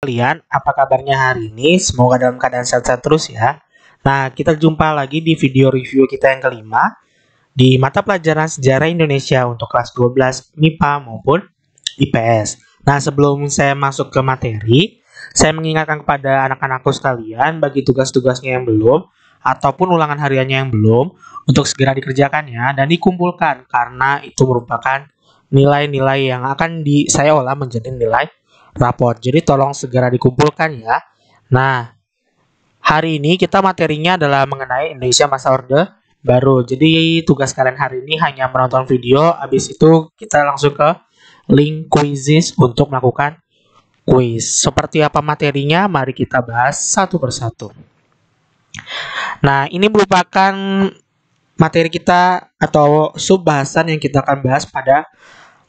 Kalian, apa kabarnya hari ini? Semoga dalam keadaan sehat-sehat terus ya. Nah, kita jumpa lagi di video review kita yang kelima di mata pelajaran Sejarah Indonesia untuk kelas 12 MIPA maupun IPS. Nah, sebelum saya masuk ke materi, saya mengingatkan kepada anak-anakku sekalian bagi tugas-tugasnya yang belum ataupun ulangan hariannya yang belum untuk segera dikerjakannya dan dikumpulkan karena itu merupakan nilai-nilai yang akan saya olah menjadi nilai raport. Jadi tolong segera dikumpulkan ya. Nah, hari ini kita materinya adalah mengenai Indonesia masa Orde Baru. Jadi tugas kalian hari ini hanya menonton video, habis itu kita langsung ke link quizzes untuk melakukan quiz. Seperti apa materinya? Mari kita bahas satu persatu. Nah, ini merupakan materi kita atau sub bahasan yang kita akan bahas pada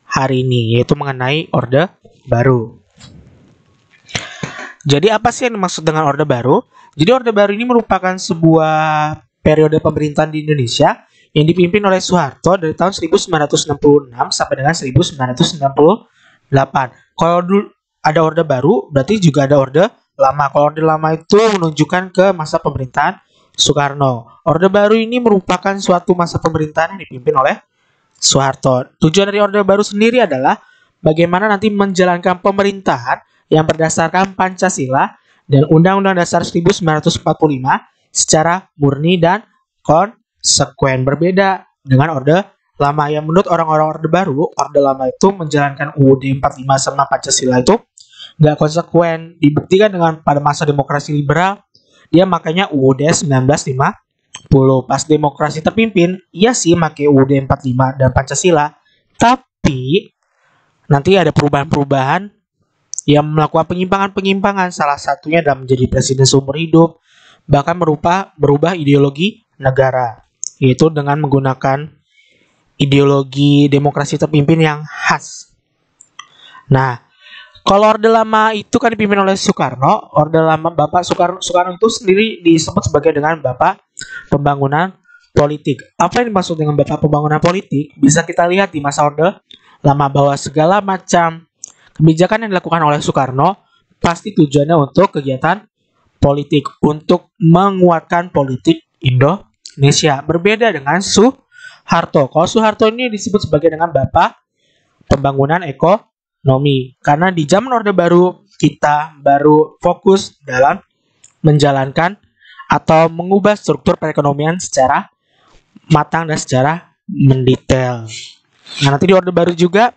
hari ini, yaitu mengenai Orde Baru. Jadi apa sih yang dimaksud dengan Orde Baru? Jadi Orde Baru ini merupakan sebuah periode pemerintahan di Indonesia yang dipimpin oleh Soeharto dari tahun 1966 sampai dengan 1998. Kalau dulu ada Orde Baru, berarti juga ada Orde Lama. Kalau Orde Lama itu menunjukkan ke masa pemerintahan Soekarno. Orde Baru ini merupakan suatu masa pemerintahan yang dipimpin oleh Soeharto. Tujuan dari Orde Baru sendiri adalah bagaimana nanti menjalankan pemerintahan yang berdasarkan Pancasila dan Undang-Undang Dasar 1945 secara murni dan konsekuen. Berbeda dengan Orde Lama yang menurut orang-orang Orde Baru, Orde Lama itu menjalankan UUD 45 sama Pancasila itu nggak konsekuen. Dibuktikan dengan pada masa demokrasi liberal, dia makanya UUD 1950. Pas demokrasi terpimpin, iya sih pakai UUD 45 dan Pancasila, tapi nanti ada perubahan-perubahan yang melakukan penyimpangan-penyimpangan, salah satunya adalah menjadi presiden seumur hidup, bahkan berubah ideologi negara, yaitu dengan menggunakan ideologi demokrasi terpimpin yang khas. Nah, kalau Orde Lama itu kan dipimpin oleh Soekarno. Orde Lama Bapak Soekarno itu sendiri disebut sebagai dengan Bapak Pembangunan Politik. Apa yang dimaksud dengan Bapak Pembangunan Politik? Bisa kita lihat di masa Orde Lama bahwa segala macam kebijakan yang dilakukan oleh Soekarno pasti tujuannya untuk kegiatan politik, untuk menguatkan politik Indonesia. Berbeda dengan Soeharto. Kalau Soeharto ini disebut sebagai dengan Bapak Pembangunan Ekonomi. Karena di zaman Orde Baru kita baru fokus dalam menjalankan atau mengubah struktur perekonomian secara matang dan secara mendetail. Nah, nanti di Orde Baru juga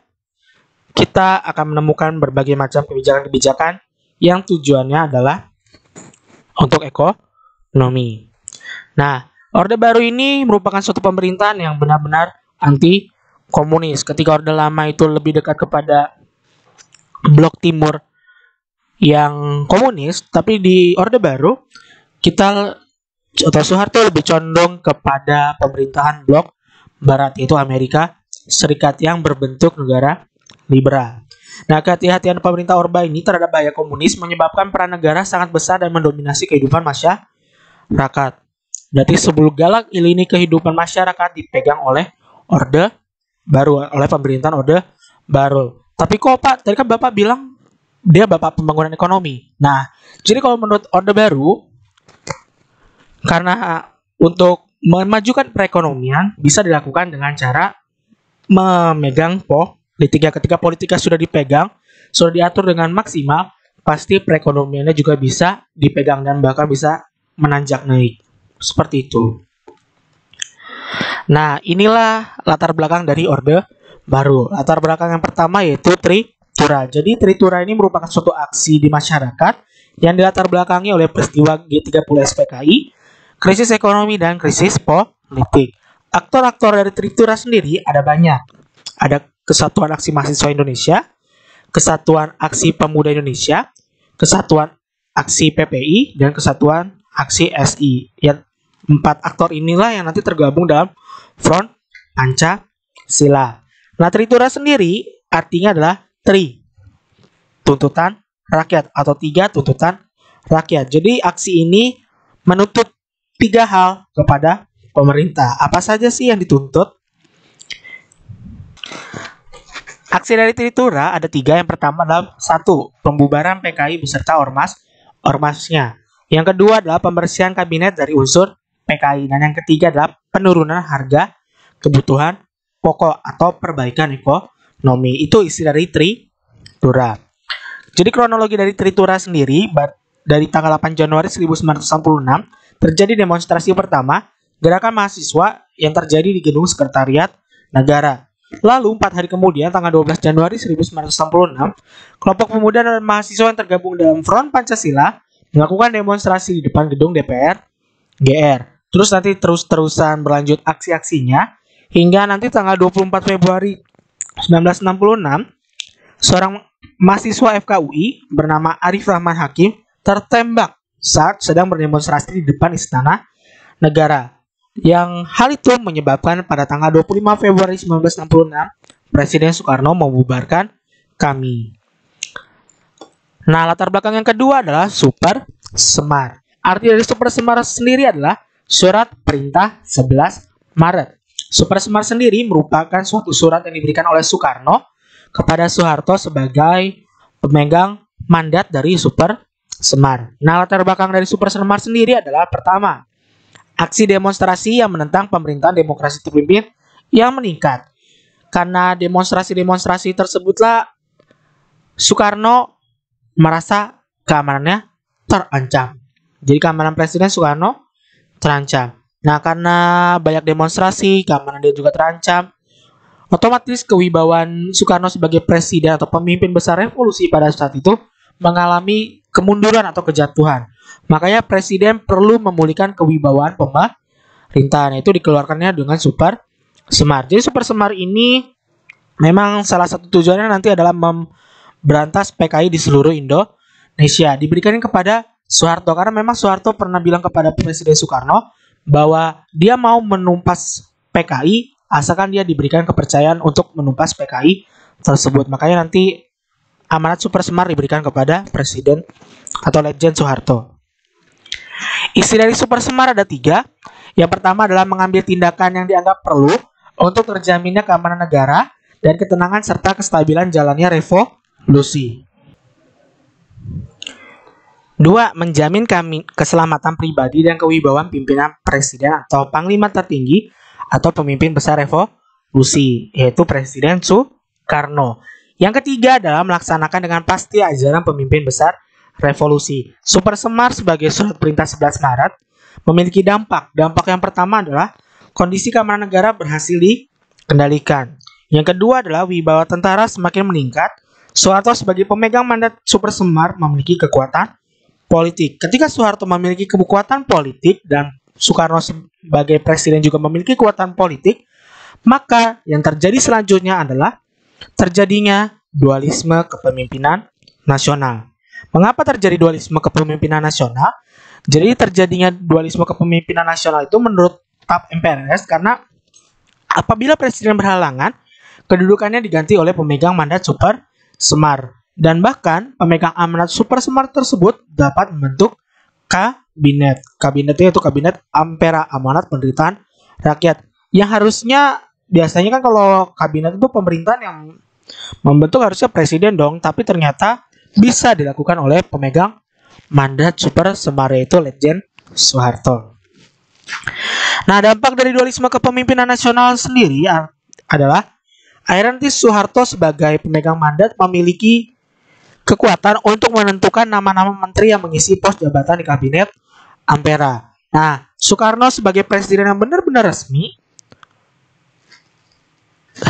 kita akan menemukan berbagai macam kebijakan-kebijakan yang tujuannya adalah untuk ekonomi. Nah, Orde Baru ini merupakan suatu pemerintahan yang benar-benar anti komunis. Ketika Orde Lama itu lebih dekat kepada blok timur yang komunis, tapi di Orde Baru kita atau Soeharto lebih condong kepada pemerintahan blok barat, yaitu Amerika Serikat yang berbentuk negara liberal. Nah, kehati-hatian pemerintah Orba ini terhadap bahaya komunis menyebabkan peran negara sangat besar dan mendominasi kehidupan masyarakat. Berarti segala lini kehidupan masyarakat dipegang oleh Orde Baru, oleh pemerintahan Orde Baru. Tapi kok Pak, tadi kan Bapak bilang dia Bapak Pembangunan Ekonomi. Nah, jadi kalau menurut Orde Baru, karena untuk memajukan perekonomian bisa dilakukan dengan cara memegang ketika politika sudah dipegang, sudah diatur dengan maksimal, pasti perekonomiannya juga bisa dipegang dan bahkan bisa menanjak naik. Seperti itu. Nah, inilah latar belakang dari Orde Baru. Latar belakang yang pertama yaitu Tritura. Jadi Tritura ini merupakan suatu aksi di masyarakat yang dilatar belakangi oleh peristiwa G30 SPKI, krisis ekonomi dan krisis politik. Aktor-aktor dari Tritura sendiri ada banyak. Ada Kesatuan Aksi Mahasiswa Indonesia, Kesatuan Aksi Pemuda Indonesia, Kesatuan Aksi PPI, dan Kesatuan Aksi SI. Yang 4 aktor inilah yang nanti tergabung dalam Front Pancasila. Nah, Tritura sendiri artinya adalah tuntutan rakyat atau 3 tuntutan rakyat. Jadi aksi ini menuntut 3 hal kepada pemerintah. Apa saja sih yang dituntut? Aksi dari Tritura ada 3. Yang pertama adalah 1. Pembubaran PKI beserta ormasnya. Yang kedua adalah pembersihan kabinet dari unsur PKI. Dan yang ketiga adalah penurunan harga kebutuhan pokok atau perbaikan ekonomi. Itu isi dari Tritura. Jadi kronologi dari Tritura sendiri, dari tanggal 8 Januari 1966 terjadi demonstrasi pertama gerakan mahasiswa yang terjadi di gedung Sekretariat Negara. Lalu 4 hari kemudian tanggal 12 Januari 1966, kelompok pemuda dan mahasiswa yang tergabung dalam Front Pancasila melakukan demonstrasi di depan gedung DPR GR. Terus nanti terus-terusan berlanjut aksi-aksinya hingga nanti tanggal 24 Februari 1966, seorang mahasiswa FKUI bernama Arif Rahman Hakim tertembak saat sedang berdemonstrasi di depan Istana Negara. Yang hal itu menyebabkan pada tanggal 25 Februari 1966 Presiden Soekarno membubarkan KAMI. Nah, latar belakang yang kedua adalah Super Semar. Arti dari Super Semar sendiri adalah Surat Perintah 11 Maret. Super Semar sendiri merupakan suatu surat yang diberikan oleh Soekarno kepada Soeharto sebagai pemegang mandat dari Super Semar. Nah, latar belakang dari Super Semar sendiri adalah pertama, aksi demonstrasi yang menentang pemerintahan demokrasi terpimpin yang meningkat. Karena demonstrasi-demonstrasi tersebutlah Soekarno merasa keamanannya terancam. Jadi keamanan Presiden Soekarno terancam. Nah, karena banyak demonstrasi, keamanan dia juga terancam. Otomatis kewibawaan Soekarno sebagai presiden atau pemimpin besar revolusi pada saat itu mengalami kemunduran atau kejatuhan. Makanya presiden perlu memulihkan kewibawaan pemerintahan, itu dikeluarkannya dengan Super Semar. Jadi Super Semar ini memang salah satu tujuannya nanti adalah memberantas PKI di seluruh Indonesia. Diberikan kepada Soeharto karena memang Soeharto pernah bilang kepada Presiden Soekarno bahwa dia mau menumpas PKI asalkan dia diberikan kepercayaan untuk menumpas PKI tersebut. Makanya nanti amanat Super Semar diberikan kepada Presiden atau Legend Soeharto. Isi dari Super Semar ada 3. Yang pertama adalah mengambil tindakan yang dianggap perlu untuk terjaminnya keamanan negara dan ketenangan serta kestabilan jalannya revolusi. 2. Menjamin keselamatan pribadi dan kewibawaan pimpinan presiden atau panglima tertinggi atau pemimpin besar revolusi, yaitu Presiden Soekarno. Yang ketiga adalah melaksanakan dengan pasti ajaran pemimpin besar revolusi. Super Semar sebagai surat perintah 11 Maret memiliki dampak. Dampak yang pertama adalah kondisi keamanan negara berhasil dikendalikan. Yang kedua adalah wibawa tentara semakin meningkat. Soeharto sebagai pemegang mandat Super Semar memiliki kekuatan politik. Ketika Soeharto memiliki kekuatan politik dan Soekarno sebagai presiden juga memiliki kekuatan politik, maka yang terjadi selanjutnya adalah terjadinya dualisme kepemimpinan nasional. Mengapa terjadi dualisme kepemimpinan nasional? Jadi terjadinya dualisme kepemimpinan nasional itu menurut TAP MPRS karena apabila presiden berhalangan, kedudukannya diganti oleh pemegang mandat Super Semar. Dan bahkan pemegang amanat Super Semar tersebut dapat membentuk kabinet. Kabinetnya itu Kabinet Ampera, Amanat Penderitaan Rakyat. Yang harusnya biasanya kan kalau kabinet itu pemerintahan yang membentuk harusnya presiden dong, tapi ternyata bisa dilakukan oleh pemegang mandat Super Semar, yaitu Legend Soeharto. Nah, dampak dari dualisme kepemimpinan nasional sendiri adalah akhirnya Soeharto sebagai pemegang mandat memiliki kekuatan untuk menentukan nama-nama menteri yang mengisi pos jabatan di Kabinet Ampera. Nah, Soekarno sebagai presiden yang benar-benar resmi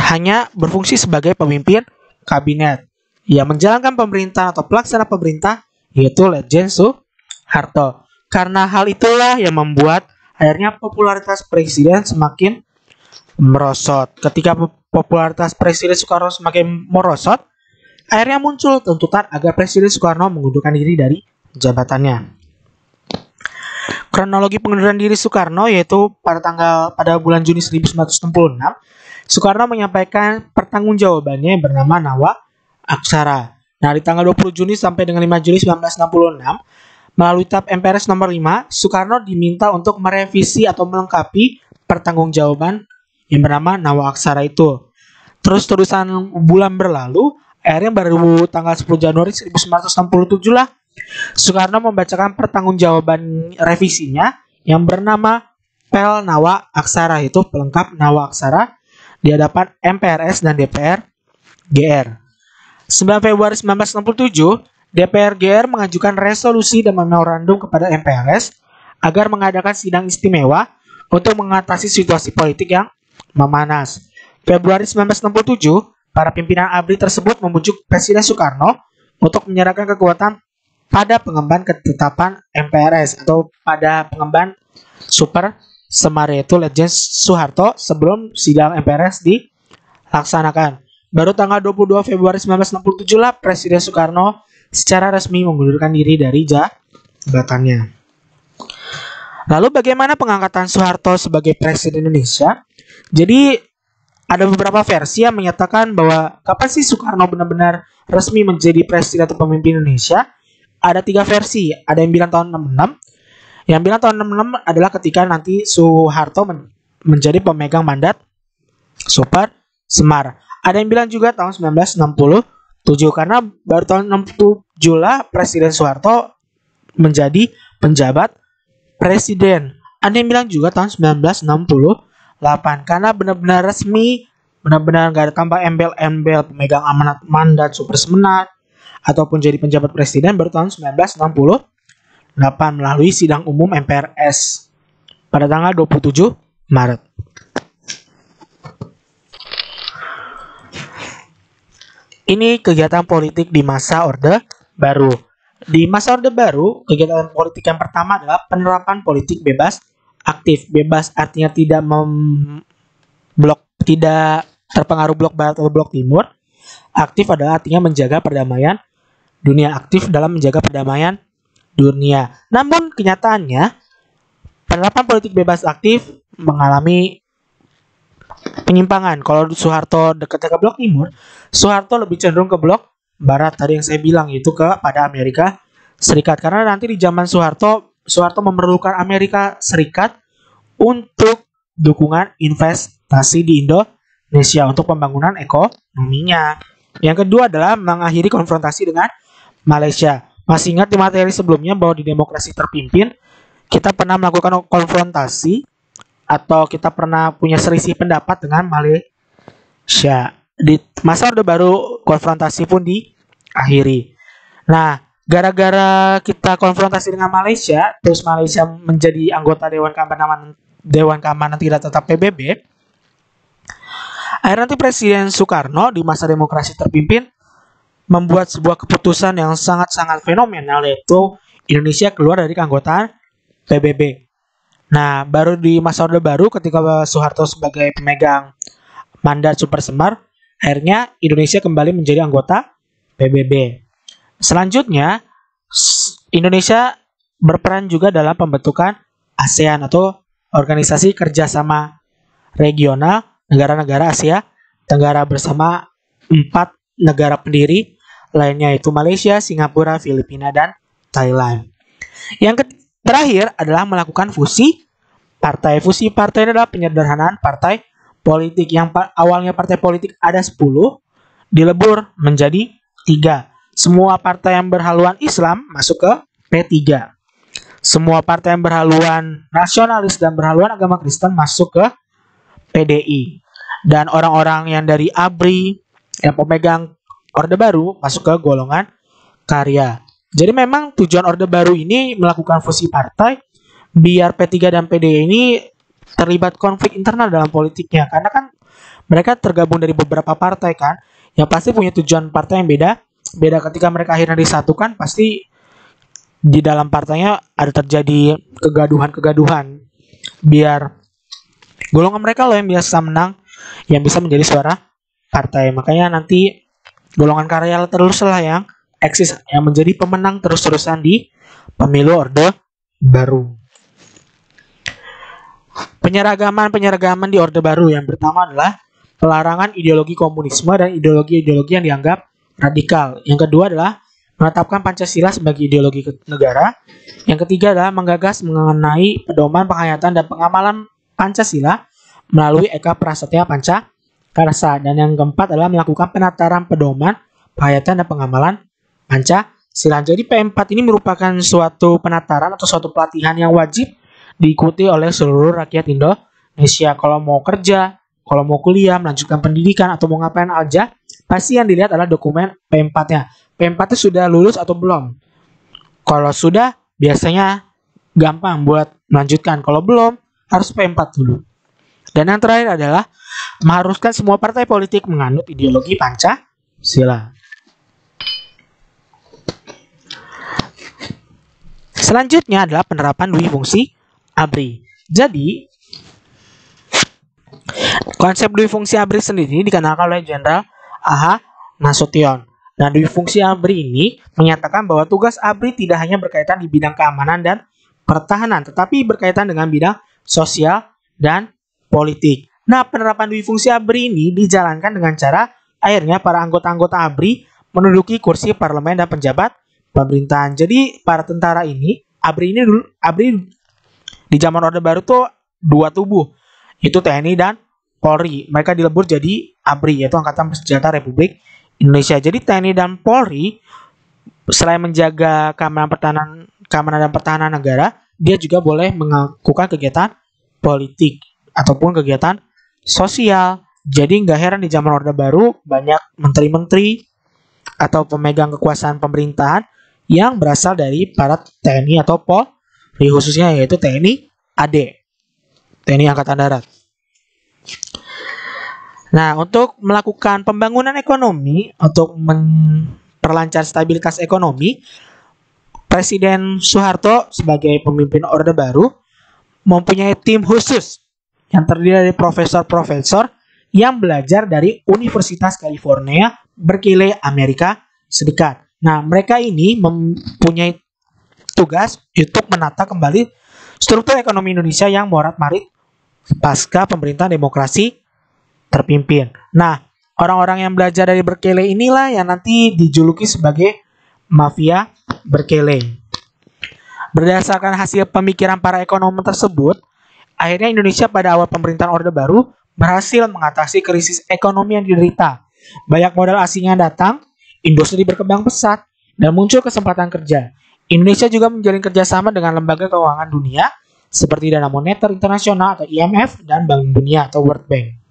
hanya berfungsi sebagai pemimpin kabinet. Yang menjalankan pemerintahan atau pelaksana pemerintah yaitu Legend Soeharto. Karena hal itulah yang membuat akhirnya popularitas presiden semakin merosot. Ketika popularitas Presiden Soekarno semakin merosot, akhirnya muncul tuntutan agar Presiden Soekarno mengundurkan diri dari jabatannya. Kronologi pengunduran diri Soekarno yaitu pada bulan Juni 1966, Soekarno menyampaikan pertanggungjawabannya yang bernama Nawa Aksara. Nah, di tanggal 20 Juni sampai dengan 5 Juli 1966, melalui TAP MPRS nomor 5, Soekarno diminta untuk merevisi atau melengkapi pertanggungjawaban yang bernama Nawa Aksara itu. terus-terusan bulan berlalu, akhirnya baru tanggal 10 Januari 1967 lah Soekarno membacakan pertanggungjawaban revisinya yang bernama Pel Nawa Aksara, itu pelengkap Nawa Aksara, di hadapan MPRS dan DPR GR. 9 Februari 1967, DPR GR mengajukan resolusi dan memorandum kepada MPRS agar mengadakan sidang istimewa untuk mengatasi situasi politik yang memanas. Februari 1967, para pimpinan ABRI tersebut membujuk Presiden Soekarno untuk menyerahkan kekuatan pada pengemban ketetapan MPRS atau pada pengemban Super Semar, yaitu Letjen Soeharto, sebelum sidang MPRS dilaksanakan. Baru tanggal 22 Februari 1967 lah Presiden Soekarno secara resmi mengundurkan diri dari jabatannya. Lalu bagaimana pengangkatan Soeharto sebagai Presiden Indonesia? Jadi ada beberapa versi yang menyatakan bahwa kapan sih Soekarno benar-benar resmi menjadi presiden atau pemimpin Indonesia? Ada 3 versi. Ada yang bilang tahun 66. Yang bilang tahun 66 adalah ketika nanti Soeharto menjadi pemegang mandat Super Semar. Ada yang bilang juga tahun 1967 karena baru tahun 67 lah Presiden Soeharto menjadi penjabat presiden. Ada yang bilang juga tahun 1968 karena benar-benar resmi, benar-benar gak ada tambah embel-embel pemegang amanat mandat Super Semar ataupun jadi penjabat presiden baru tahun 1968 melalui sidang umum MPRS pada tanggal 27 Maret. Ini kegiatan politik di masa Orde Baru. Di masa Orde Baru, kegiatan politik yang pertama adalah penerapan politik bebas aktif. Bebas artinya tidak terpengaruh blok barat atau blok timur. Aktif adalah artinya menjaga perdamaian dunia, aktif dalam menjaga perdamaian dunia. Namun kenyataannya penerapan politik bebas aktif mengalami penyimpangan. Kalau Soeharto dekat ke blok timur, Soeharto lebih cenderung ke blok barat tadi yang saya bilang, itu kepada Amerika Serikat. Karena nanti di zaman Soeharto memerlukan Amerika Serikat untuk dukungan investasi di Indonesia untuk pembangunan ekonominya. Yang kedua adalah mengakhiri konfrontasi dengan Malaysia. Masih ingat di materi sebelumnya bahwa di demokrasi terpimpin kita pernah melakukan konfrontasi atau kita pernah punya selisih pendapat dengan Malaysia. Di masa Orde Baru konfrontasi pun diakhiri. Nah, gara-gara kita konfrontasi dengan Malaysia, terus Malaysia menjadi anggota Dewan Keamanan Tidak Tetap PBB. Akhirnya nanti Presiden Soekarno di masa demokrasi terpimpin membuat sebuah keputusan yang sangat-sangat fenomenal, yaitu Indonesia keluar dari keanggotaan PBB. Nah, baru di masa Orde Baru ketika Soeharto sebagai pemegang mandat Super Semar, akhirnya Indonesia kembali menjadi anggota PBB. Selanjutnya, Indonesia berperan juga dalam pembentukan ASEAN atau Organisasi Kerjasama Regional Negara-Negara Asia Tenggara bersama 4 negara pendiri lainnya, yaitu Malaysia, Singapura, Filipina, dan Thailand. Yang terakhir adalah melakukan fusi partai. Fusi partai adalah penyederhanaan partai politik. Yang awalnya partai politik ada 10, dilebur menjadi 3. Semua partai yang berhaluan Islam masuk ke P3. Semua partai yang berhaluan nasionalis dan berhaluan agama Kristen masuk ke PDI. Dan orang-orang yang dari ABRI, yang pemegang Orde Baru, masuk ke golongan karya. Jadi memang tujuan Orde Baru ini melakukan fusi partai biar P3 dan PDI ini terlibat konflik internal dalam politiknya. Karena kan mereka tergabung dari beberapa partai kan, yang pasti punya tujuan partai yang beda. Ketika mereka akhirnya disatukan, pasti di dalam partainya ada terjadi kegaduhan-kegaduhan. Biar golongan mereka loh yang biasa menang, yang bisa menjadi suara partai. Makanya nanti golongan karya teruslah yang eksis, yang menjadi pemenang terus-terusan di pemilu Orde Baru. Penyeragaman di Orde Baru yang pertama adalah pelarangan ideologi komunisme dan ideologi-ideologi yang dianggap radikal. Yang kedua adalah menetapkan Pancasila sebagai ideologi negara. Yang ketiga adalah menggagas mengenai pedoman penghayatan dan pengamalan Pancasila melalui Eka Prasetya Pancasila. Karsa. Dan yang keempat adalah melakukan penataran pedoman, penghayatan, dan pengamalan Pancasila. Jadi P4 ini merupakan suatu penataran atau suatu pelatihan yang wajib diikuti oleh seluruh rakyat Indonesia. Kalau mau kerja, kalau mau kuliah, melanjutkan pendidikan, atau mau ngapain aja, pasti yang dilihat adalah dokumen P4-nya. P4-nya sudah lulus atau belum? Kalau sudah, biasanya gampang buat melanjutkan. Kalau belum, harus P4 dulu. Dan yang terakhir adalah mengharuskan semua partai politik menganut ideologi Pancasila. Selanjutnya adalah penerapan dui fungsi ABRI. Jadi, konsep dui fungsi ABRI sendiri dikenalkan oleh Jenderal A.H. Nasution. Nah, dui fungsi ABRI ini menyatakan bahwa tugas ABRI tidak hanya berkaitan di bidang keamanan dan pertahanan, tetapi berkaitan dengan bidang sosial dan politik. Nah, penerapan dui fungsi ABRI ini dijalankan dengan cara akhirnya para anggota-anggota ABRI menduduki kursi parlemen dan penjabat pemerintahan. Jadi para tentara ini, ABRI di zaman Orde Baru tuh dua tubuh, itu TNI dan Polri. Mereka dilebur jadi ABRI, yaitu Angkatan Bersenjata Republik Indonesia. Jadi TNI dan Polri selain menjaga keamanan dan pertahanan negara, dia juga boleh melakukan kegiatan politik ataupun kegiatan sosial. Jadi nggak heran di zaman Orde Baru banyak menteri-menteri atau pemegang kekuasaan pemerintahan yang berasal dari para TNI atau Polri, khususnya yaitu TNI AD, TNI Angkatan Darat. Nah, untuk melakukan pembangunan ekonomi, untuk memperlancar stabilitas ekonomi, Presiden Soeharto sebagai pemimpin Orde Baru mempunyai tim khusus yang terdiri dari profesor-profesor yang belajar dari Universitas California, Berkeley, Amerika Serikat. Nah, mereka ini mempunyai tugas untuk menata kembali struktur ekonomi Indonesia yang morat-marit pasca pemerintahan demokrasi terpimpin. Nah, orang-orang yang belajar dari Berkeley inilah yang nanti dijuluki sebagai mafia Berkeley. Berdasarkan hasil pemikiran para ekonom tersebut, akhirnya Indonesia pada awal pemerintahan Orde Baru berhasil mengatasi krisis ekonomi yang diderita. Banyak modal asing yang datang, industri berkembang pesat, dan muncul kesempatan kerja. Indonesia juga menjalin kerjasama dengan lembaga keuangan dunia seperti Dana Moneter Internasional atau IMF dan Bank Dunia atau World Bank.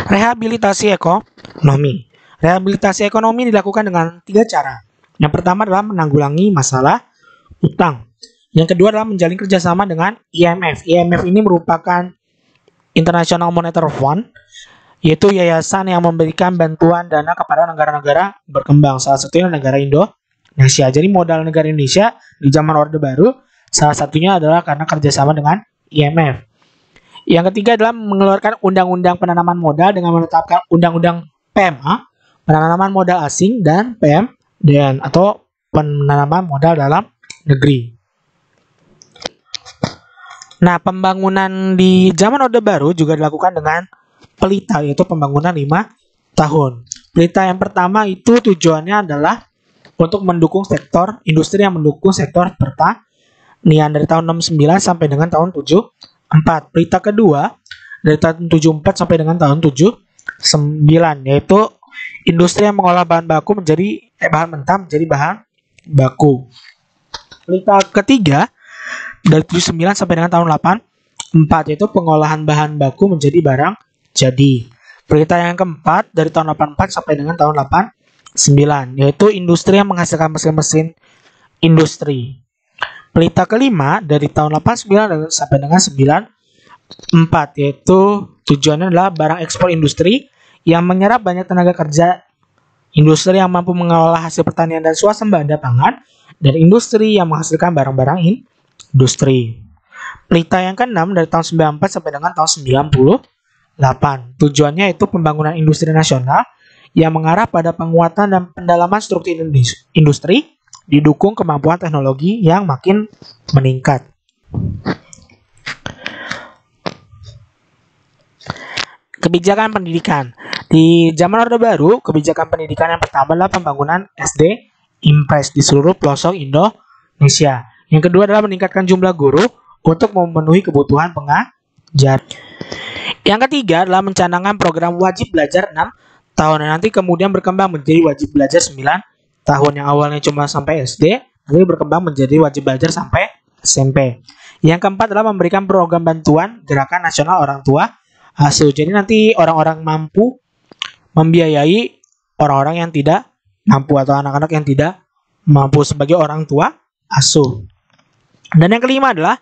Rehabilitasi ekonomi. Rehabilitasi ekonomi dilakukan dengan 3 cara. Yang pertama adalah menanggulangi masalah utang. Yang kedua adalah menjalin kerjasama dengan IMF. IMF ini merupakan International Monetary Fund, yaitu yayasan yang memberikan bantuan dana kepada negara-negara berkembang, salah satunya negara Indonesia. Jadi modal negara Indonesia di zaman Orde Baru salah satunya adalah karena kerjasama dengan IMF. Yang ketiga adalah mengeluarkan undang-undang penanaman modal dengan menetapkan undang-undang PMA, penanaman modal asing, dan PMDN atau penanaman modal dalam negeri. Nah, pembangunan di zaman Orde Baru juga dilakukan dengan pelita, yaitu pembangunan 5 tahun. Pelita yang pertama itu tujuannya adalah untuk mendukung sektor industri yang mendukung sektor pertanian dari tahun 69 sampai dengan tahun 74. Pelita kedua dari tahun 74 sampai dengan tahun 79, yaitu industri yang mengolah bahan baku menjadi bahan mentah menjadi bahan baku. Pelita ketiga dari 79 sampai dengan tahun 84, yaitu pengolahan bahan baku menjadi barang jadi. Pelita yang keempat dari tahun 84 sampai dengan tahun 89, yaitu industri yang menghasilkan mesin-mesin industri. Pelita kelima dari tahun 89 sampai dengan 94, yaitu tujuannya adalah barang ekspor industri yang menyerap banyak tenaga kerja, industri yang mampu mengelola hasil pertanian dan swasembada pangan, dan industri yang menghasilkan barang-barang industri. Pelita yang keenam dari tahun 94 sampai dengan tahun 98. Tujuannya itu pembangunan industri nasional yang mengarah pada penguatan dan pendalaman struktur industri didukung kemampuan teknologi yang makin meningkat. Kebijakan pendidikan. Di zaman Orde Baru, kebijakan pendidikan yang pertama adalah pembangunan SD Impres di seluruh pelosok Indonesia. Yang kedua adalah meningkatkan jumlah guru untuk memenuhi kebutuhan pengajar. Yang ketiga adalah mencanangkan program wajib belajar 6 tahun, nanti kemudian berkembang menjadi wajib belajar 9 tahun, yang awalnya cuma sampai SD, nanti berkembang menjadi wajib belajar sampai SMP. Yang keempat adalah memberikan program bantuan Gerakan Nasional Orang Tua Asuh. Jadi nanti orang-orang mampu membiayai orang-orang yang tidak mampu atau anak-anak yang tidak mampu sebagai orang tua asuh. Dan yang kelima adalah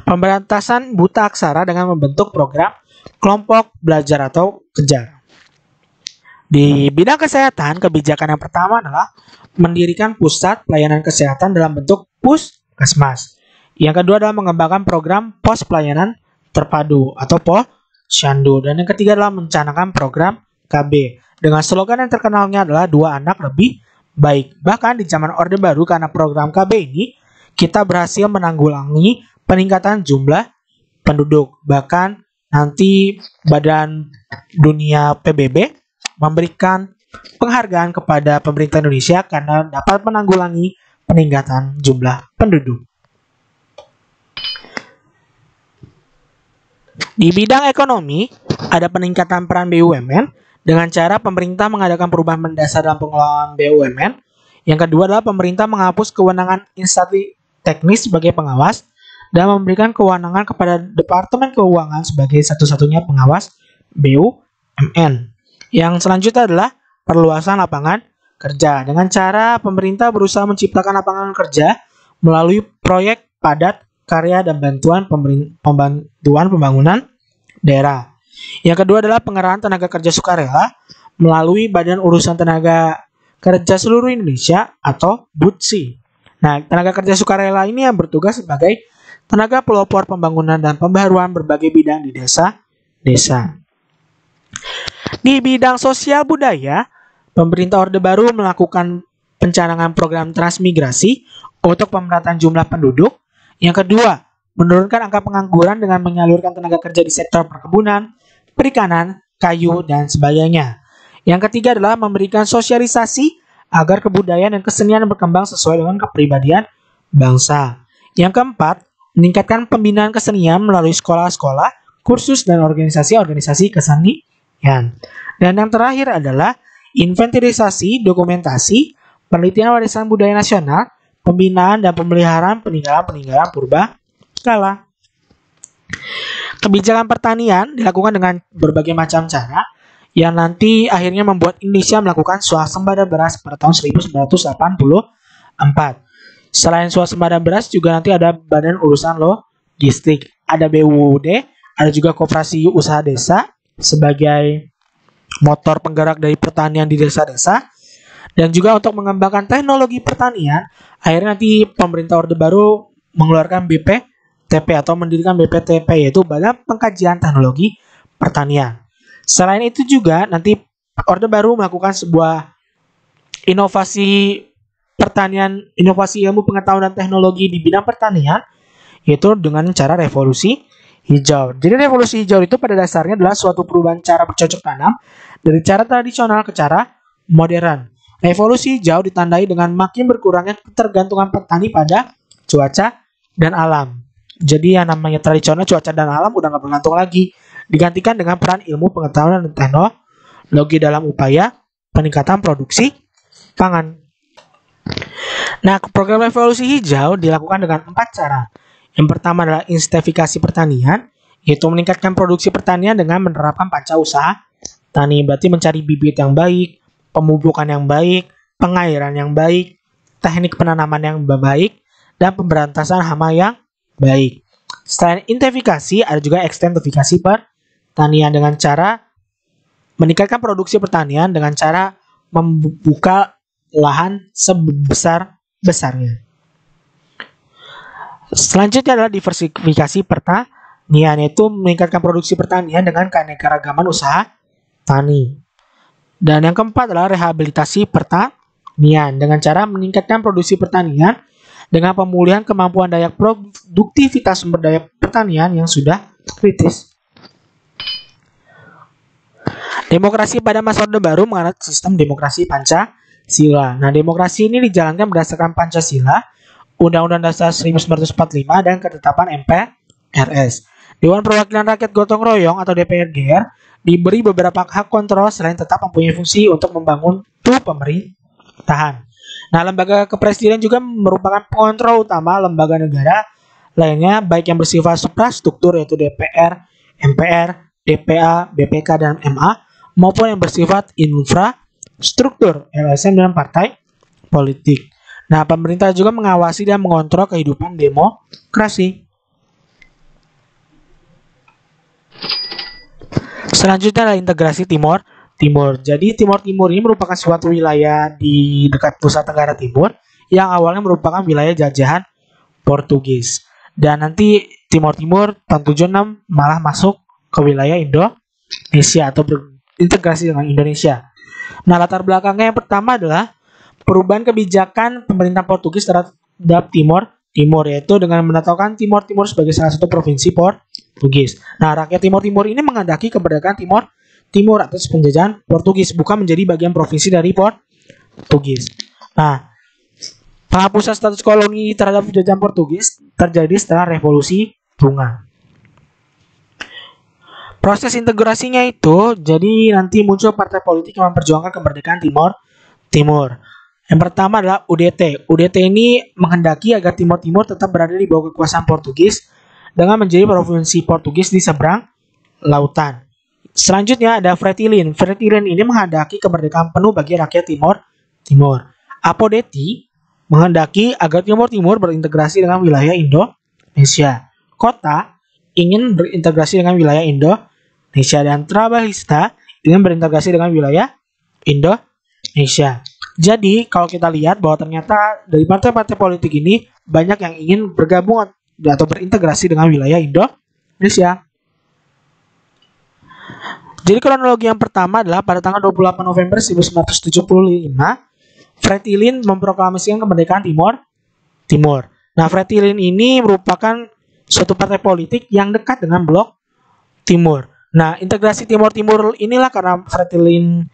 pemberantasan buta aksara dengan membentuk program kelompok belajar atau kejar. Di bidang kesehatan, kebijakan yang pertama adalah mendirikan pusat pelayanan kesehatan dalam bentuk puskesmas. Yang kedua adalah mengembangkan program pos pelayanan terpadu atau posyandu. Dan yang ketiga adalah mencanangkan program KB dengan slogan yang terkenalnya adalah 2 anak lebih baik. Bahkan di zaman Orde Baru, karena program KB ini kita berhasil menanggulangi peningkatan jumlah penduduk. Bahkan nanti Badan Dunia PBB memberikan penghargaan kepada pemerintah Indonesia karena dapat menanggulangi peningkatan jumlah penduduk. Di bidang ekonomi, ada peningkatan peran BUMN dengan cara pemerintah mengadakan perubahan mendasar dalam pengelolaan BUMN. Yang kedua adalah pemerintah menghapus kewenangan instansi teknis sebagai pengawas dan memberikan kewenangan kepada Departemen Keuangan sebagai satu-satunya pengawas BUMN. Yang selanjutnya adalah perluasan lapangan kerja dengan cara pemerintah berusaha menciptakan lapangan kerja melalui proyek padat karya dan bantuan pembangunan daerah. Yang kedua adalah pengerahan tenaga kerja sukarela melalui Badan Urusan Tenaga Kerja Seluruh Indonesia atau BUTSI. Nah, tenaga kerja sukarela ini yang bertugas sebagai tenaga pelopor pembangunan dan pembaharuan berbagai bidang di desa-desa. Di bidang sosial budaya, pemerintah Orde Baru melakukan pencanangan program transmigrasi untuk pemerataan jumlah penduduk. Yang kedua, menurunkan angka pengangguran dengan menyalurkan tenaga kerja di sektor perkebunan, perikanan, kayu, dan sebagainya. Yang ketiga adalah memberikan sosialisasi agar kebudayaan dan kesenian berkembang sesuai dengan kepribadian bangsa. Yang keempat, meningkatkan pembinaan kesenian melalui sekolah-sekolah, kursus, dan organisasi-organisasi kesenian. Dan yang terakhir adalah inventarisasi, dokumentasi, penelitian warisan budaya nasional, pembinaan dan pemeliharaan peninggalan-peninggalan purba kala. Kebijakan pertanian dilakukan dengan berbagai macam cara yang nanti akhirnya membuat Indonesia melakukan swasembada beras pada tahun 1984. Selain swasembada beras juga nanti ada Badan Urusan Logistik, ada BUD, ada juga Koperasi Usaha Desa sebagai motor penggerak dari pertanian di desa-desa. Dan juga untuk mengembangkan teknologi pertanian, akhirnya nanti pemerintah Orde Baru mengeluarkan BPTP atau mendirikan BPTP, yaitu Badan Pengkajian Teknologi Pertanian. Selain itu juga nanti Orde Baru melakukan sebuah inovasi pertanian, inovasi ilmu pengetahuan dan teknologi di bidang pertanian, yaitu dengan cara revolusi hijau. Jadi revolusi hijau itu pada dasarnya adalah suatu perubahan cara bercocok tanam dari cara tradisional ke cara modern. Revolusi hijau ditandai dengan makin berkurangnya ketergantungan petani pada cuaca dan alam. Jadi yang namanya tradisional, cuaca dan alam udah nggak bergantung lagi, digantikan dengan peran ilmu pengetahuan dan teknologi dalam upaya peningkatan produksi pangan. Nah, program revolusi hijau dilakukan dengan 4 cara. Yang pertama adalah intensifikasi pertanian, yaitu meningkatkan produksi pertanian dengan menerapkan panca usaha tani, berarti mencari bibit yang baik, pemupukan yang baik, pengairan yang baik, teknik penanaman yang baik, dan pemberantasan hama yang baik. Selain intensifikasi, ada juga ekstensifikasi pertanian dengan cara meningkatkan produksi pertanian dengan cara membuka lahan sebesar-besarnya. Selanjutnya adalah diversifikasi pertanian, yaitu meningkatkan produksi pertanian dengan keanekaragaman usaha tani. Dan yang keempat adalah rehabilitasi pertanian dengan cara meningkatkan produksi pertanian dengan pemulihan kemampuan daya produktivitas sumber daya pertanian yang sudah kritis. Demokrasi pada masa Orde Baru menganut sistem demokrasi Pancasila. Nah, demokrasi ini dijalankan berdasarkan Pancasila, Undang-Undang Dasar 1945, dan ketetapan MPRS. Dewan Perwakilan Rakyat Gotong Royong atau DPR diberi beberapa hak kontrol selain tetap mempunyai fungsi untuk membangun pemerintahan. Nah, lembaga kepresidenan juga merupakan pengontrol utama lembaga negara lainnya baik yang bersifat suprastruktur yaitu DPR, MPR, DPA, BPK, dan MA maupun yang bersifat infrastruktur LSM dan partai politik. Nah, pemerintah juga mengawasi dan mengontrol kehidupan demokrasi. Selanjutnya adalah integrasi Timor. Jadi Timor ini merupakan suatu wilayah di dekat Nusa Tenggara Timur yang awalnya merupakan wilayah jajahan Portugis. Dan nanti Timor tahun 76 malah masuk ke wilayah Indonesia atau berintegrasi dengan Indonesia. Nah, latar belakangnya yang pertama adalah perubahan kebijakan pemerintah Portugis terhadap Timor, yaitu dengan menetapkan Timor sebagai salah satu provinsi Portugis. Nah, rakyat Timor ini menghendaki kemerdekaan Timor atas penjajahan Portugis, bukan menjadi bagian provinsi dari Portugis. Nah, penghapusan status koloni terhadap penjajahan Portugis terjadi setelah Revolusi Bunga. Proses integrasinya itu, jadi nanti muncul partai politik yang memperjuangkan kemerdekaan Timor. Yang pertama adalah UDT. UDT ini menghendaki agar Timor tetap berada di bawah kekuasaan Portugis dengan menjadi provinsi Portugis di seberang lautan. Selanjutnya ada Fretilin. Fretilin ini menghendaki kemerdekaan penuh bagi rakyat Timor. Apodeti menghendaki agar Timor berintegrasi dengan wilayah Indonesia. Kota ingin berintegrasi dengan wilayah Indonesia dan Trabalhista ingin berintegrasi dengan wilayah Indonesia. Jadi kalau kita lihat bahwa ternyata dari partai-partai politik ini banyak yang ingin bergabung atau berintegrasi dengan wilayah Indonesia. Jadi kronologi yang pertama adalah pada tanggal 28 November 1975, Fretilin memproklamasikan kemerdekaan Timor. Nah, Fretilin ini merupakan suatu partai politik yang dekat dengan blok Timur. Nah, integrasi Timor inilah karena Fretilin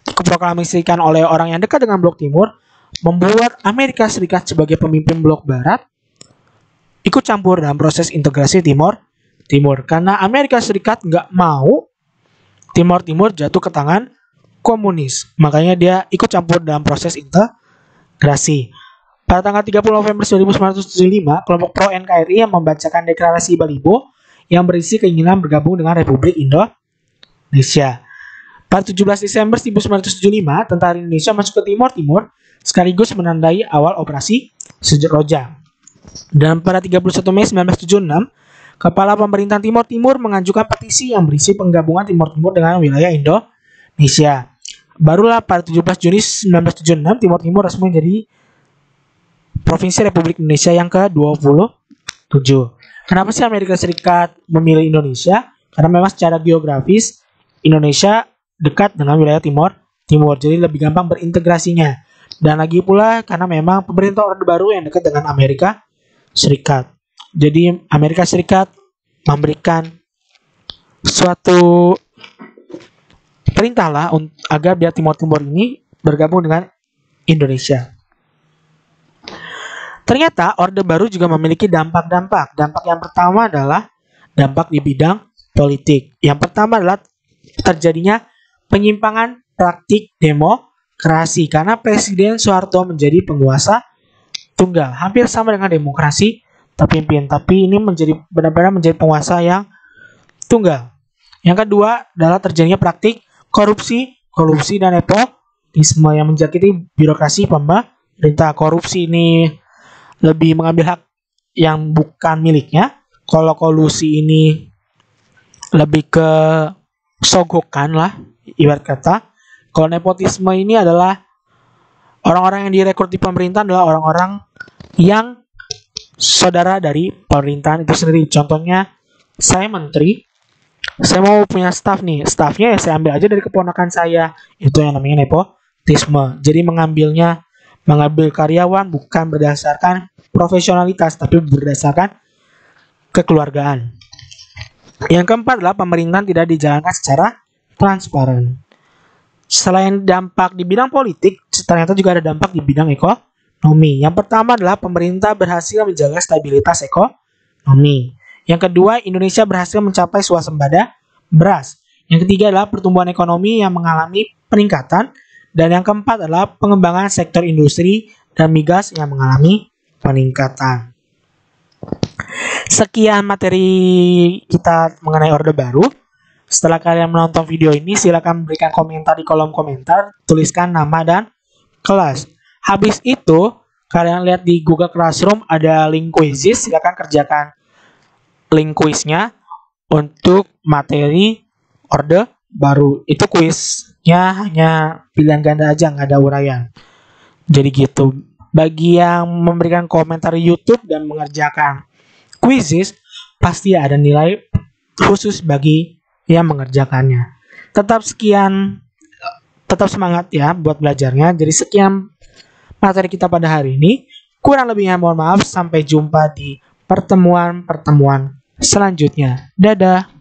diproklamasikan oleh orang yang dekat dengan blok Timur, membuat Amerika Serikat sebagai pemimpin blok Barat ikut campur dalam proses integrasi Timor karena Amerika Serikat nggak mau Timor jatuh ke tangan komunis. Makanya dia ikut campur dalam proses integrasi. Pada tanggal 30 November 1975, kelompok pro NKRI yang membacakan deklarasi Balibo yang berisi keinginan bergabung dengan Republik Indonesia. Pada 17 Desember 1975, tentara Indonesia masuk ke Timor sekaligus menandai awal operasi Seroja. Dan pada 31 Mei 1976, Kepala Pemerintahan Timor mengajukan petisi yang berisi penggabungan Timor dengan wilayah Indonesia. Barulah pada 17 Juni 1976, Timor resmi menjadi Provinsi Republik Indonesia yang ke-27. Kenapa sih Amerika Serikat memilih Indonesia? Karena memang secara geografis Indonesia dekat dengan wilayah Timor, jadi lebih gampang berintegrasinya. Dan lagi pula karena memang pemerintah Orde Baru yang dekat dengan Amerika Serikat. Jadi Amerika Serikat memberikan suatu perintah lah agar biar Timor ini bergabung dengan Indonesia. Ternyata Orde Baru juga memiliki dampak-dampak. Dampak yang pertama adalah dampak di bidang politik. Yang pertama adalah terjadinya penyimpangan praktik demokrasi karena Presiden Soeharto menjadi penguasa tunggal, hampir sama dengan demokrasi terpimpin, tapi ini benar-benar menjadi penguasa yang tunggal. Yang kedua adalah terjadinya praktik korupsi dan nepotisme yang menjangkiti birokrasi pemerintah. Korupsi ini lebih mengambil hak yang bukan miliknya. Kalau kolusi ini lebih ke sogokan lah, ibarat kata. Kalau nepotisme ini adalah orang-orang yang direkrut di pemerintahan adalah orang-orang yang saudara dari pemerintahan itu sendiri. Contohnya, saya menteri, saya mau punya staff nih, staffnya ya saya ambil aja dari keponakan saya. Itu yang namanya nepotisme. Jadi mengambil karyawan bukan berdasarkan profesionalitas, tapi berdasarkan kekeluargaan. Yang keempat adalah pemerintahan tidak dijalankan secara transparan. Selain dampak di bidang politik, ternyata juga ada dampak di bidang ekonomi. Yang pertama adalah pemerintah berhasil menjaga stabilitas ekonomi. Yang kedua, Indonesia berhasil mencapai swasembada beras. Yang ketiga adalah pertumbuhan ekonomi yang mengalami peningkatan. Dan yang keempat adalah pengembangan sektor industri dan migas yang mengalami peningkatan. Sekian materi kita mengenai Orde Baru. Setelah kalian menonton video ini, silakan berikan komentar di kolom komentar, tuliskan nama dan kelas. Habis itu, kalian lihat di Google Classroom ada link quizzes, silakan kerjakan link kuisnya untuk materi Orde Baru. Itu kuisnya hanya pilihan ganda aja, nggak ada uraian. Jadi gitu. Bagi yang memberikan komentar YouTube dan mengerjakan quizzes, pasti ada nilai khusus bagi yang mengerjakannya. Tetap semangat ya buat belajarnya. Jadi sekian materi kita pada hari ini. Kurang lebihnya mohon maaf. Sampai jumpa di pertemuan selanjutnya. Dadah.